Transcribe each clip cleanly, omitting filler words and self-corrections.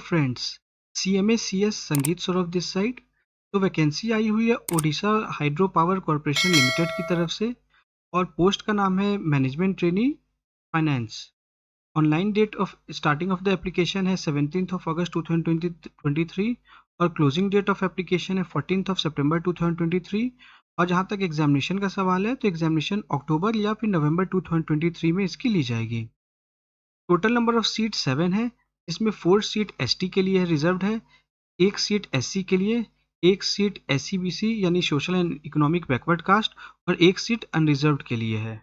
Friends, CMA CS Sangeet Saurabh this side. तो vacancy आई हुई है Odisha hydro power corporation limited की तरफ से और पोस्ट का नाम है management trainee finance. Online date of starting of the application है 17 अगस्त 2023 और क्लोजिंग डेट ऑफ एप्लीकेशन है 14 सितंबर 2023। और जहाँ तक एग्जामिनेशन का सवाल है तो एग्जामिनेशन अक्टूबर या फिर नवंबर 2023 में इसकी ली जाएगी। टोटल नंबर ऑफ सीट 7 है, इसमें 4 सीट एसटी के लिए रिजर्व्ड है, 1 सीट एससी के लिए, 1 सीट एससी बीसी यानी social and economic backward caste और 1 सीट अनरिजर्व्ड के लिए है।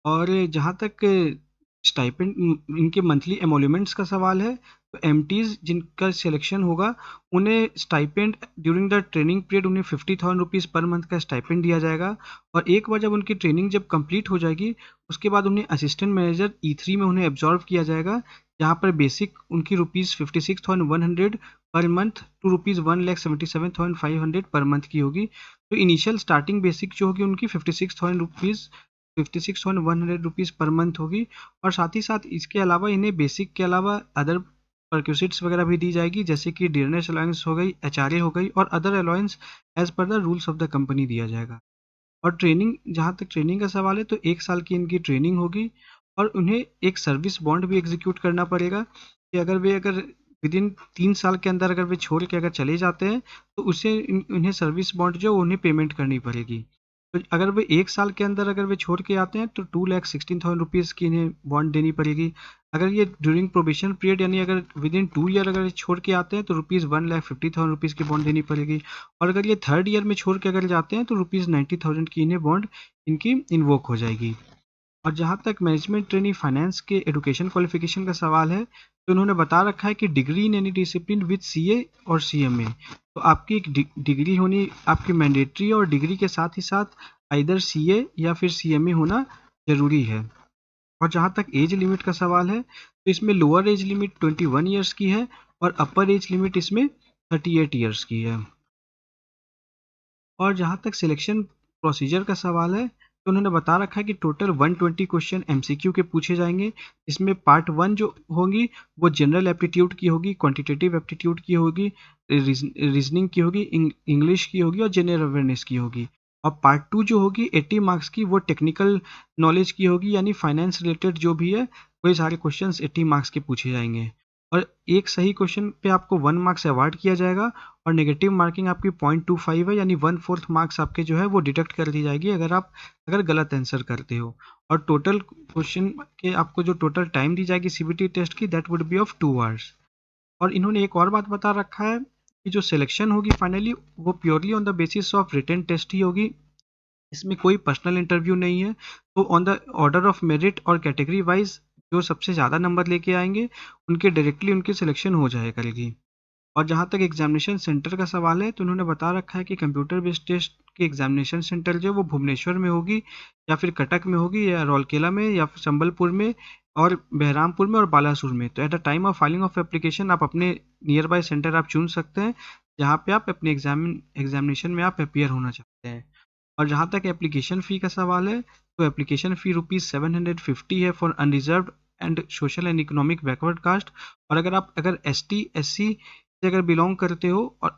और जहाँ तक स्टाइपेंड इनके मंथली एमोल्यूमेंट्स का सवाल है तो एमटीज जिनका सिलेक्शन होगा उन्हें stipend during the training period उन्हें 50,000 रुपीज़ पर मंथ का स्टाइपेंड दिया जाएगा। और एक बार जब उनकी ट्रेनिंग जब कंप्लीट हो जाएगी उसके बाद उन्हें असिस्टेंट मैनेजर E3 में उन्हें एब्जॉर्व किया जाएगा, जहाँ पर बेसिक उनकी ₹56,100 per month to ₹1,77,500 per month की होगी। तो इनिशियल स्टार्टिंग बेसिक जो होगी उनकी ₹56,100 पर मंथ होगी। और साथ ही साथ इसके अलावा इन्हें बेसिक के अलावा अदर परक्यूसिट्स वगैरह भी दी जाएगी, जैसे कि डियरनेस अलाउंस हो गई, एचआरए हो गई और other allowance as per the rules of the company दिया जाएगा। और ट्रेनिंग, जहाँ तक ट्रेनिंग का सवाल है तो 1 साल की इनकी ट्रेनिंग होगी और उन्हें एक सर्विस बॉन्ड भी एग्जीक्यूट करना पड़ेगा कि अगर विद इन 3 साल के अंदर अगर वे छोड़ के अगर चले जाते हैं तो उसे उन्हें सर्विस बॉन्ड जो उन्हें पेमेंट करनी पड़ेगी। तो अगर वे 1 साल के अंदर अगर वे छोड़ के आते हैं तो 2,16,000 रुपीज़ की इन्हें बॉन्ड देनी पड़ेगी। अगर ये ड्यूरिंग प्रोबेशन पीरियड यानी अगर विद इन 2 ईयर अगर छोड़ के आते हैं तो ₹1,50,000 की बॉन्ड देनी पड़ेगी। और अगर ये 3rd ईयर में छोड़ के अगर जाते हैं तो ₹90,000 की इन्हें बॉन्ड इनकी इन्वोक हो जाएगी। और जहाँ तक मैनेजमेंट ट्रेनी फाइनेंस के एजुकेशन क्वालिफिकेशन का सवाल है तो उन्होंने बता रखा है कि degree in any discipline with CA और सीएमए। तो आपकी एक डिग्री होनी आपकी मैंडेटरी और डिग्री के साथ ही साथ आइदर सीए या फिर सीएमए होना ज़रूरी है। और जहाँ तक एज लिमिट का सवाल है तो इसमें लोअर एज लिमिट 21 ईयर्स की है और अपर एज लिमिट इसमें 38 ईयर्स की है। और जहाँ तक सिलेक्शन प्रोसीजर का सवाल है तो उन्होंने बता रखा है कि टोटल 120 क्वेश्चन एमसीक्यू के पूछे जाएंगे। इसमें पार्ट 1 जो होगी वो जनरल एप्टीट्यूड की होगी, क्वांटिटेटिव एप्टीट्यूड की होगी, रीजनिंग की होगी, इंग्लिश की होगी और जनरल अवेयरनेस की होगी। और पार्ट 2 जो होगी 80 मार्क्स की वो टेक्निकल नॉलेज की होगी, यानी फाइनेंस रिलेटेड जो भी है वही सारे क्वेश्चन 80 मार्क्स के पूछे जाएंगे। और एक सही क्वेश्चन पे आपको 1 मार्क्स अवार्ड किया जाएगा और नेगेटिव मार्किंग आपकी 0.25 है, यानी 1/4 मार्क्स आपके जो है वो डिडक्ट कर दी जाएगी अगर गलत आंसर करते हो। और टोटल क्वेश्चन के आपको जो टोटल टाइम दी जाएगी सीबीटी टेस्ट की that would be of 2 hours. और इन्होंने एक और बात बता रखा है कि जो सिलेक्शन होगी फाइनली वो purely on the basis of written test ही होगी, इसमें कोई पर्सनल इंटरव्यू नहीं है। तो on the order of merit और कैटेगरी वाइज जो सबसे ज़्यादा नंबर लेके आएंगे उनके डायरेक्टली उनकी सिलेक्शन हो जाया करेगी। और जहाँ तक एग्जामिनेशन सेंटर का सवाल है तो उन्होंने बता रखा है कि कंप्यूटर बेस्ड टेस्ट की एग्जामिनेशन सेंटर जो वो भुवनेश्वर में होगी या फिर कटक में होगी या रौलकेला में या फिर संबलपुर में और बहरामपुर में और बालासुर में। तो at the time of filing of application आप अपने नियर बाय सेंटर आप चुन सकते हैं जहाँ पे आप अपने एग्जामिनेशन में आप अपियर होना चाहते हैं। और जहाँ तक एप्लीकेशन फ़ी का सवाल है तो एप्लीकेशन फ़ी ₹750 है for unreserved and social and economic backward caste. और अगर एसटी एससी से अगर बिलोंग करते हो और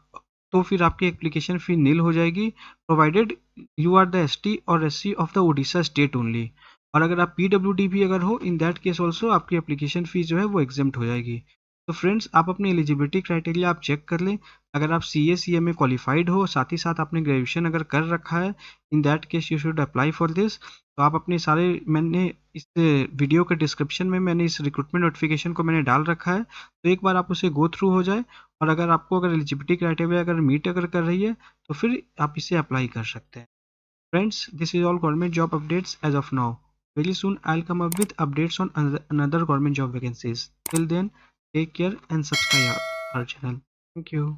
तो फिर आपकी एप्लीकेशन फ़ी नील हो जाएगी, provided you are the ST और SC of the Odisha state only. और अगर आप पीडब्ल्यूडी भी अगर हो इन दैट केस ऑल्सो आपकी एप्लीकेशन फ़ी जो है वो एग्जेम्प्ट हो जाएगी। तो फ्रेंड्स आप अपनी एलिजिबिलिटी क्राइटेरिया आप चेक कर लें। अगर आप CA में क्वालिफाइड हो, साथ ही साथ आपने ग्रेजुएशन अगर कर रखा है, इन that case you should apply for this. तो आप अपने सारे, मैंने इस वीडियो के डिस्क्रिप्शन में मैंने इस रिक्रूटमेंट नोटिफिकेशन को मैंने डाल रखा है, तो एक बार आप उसे गो थ्रू हो जाए और अगर आपको अगर एलिजिबिलिटी क्राइटेरिया अगर मीट अगर कर रही है तो फिर आप इसे अप्लाई कर सकते हैं। Friends, this is all government job updates as of now. Very soon I'll come up with updates on another government job vacancies. Till then, take care and subscribe our channel. Thank you.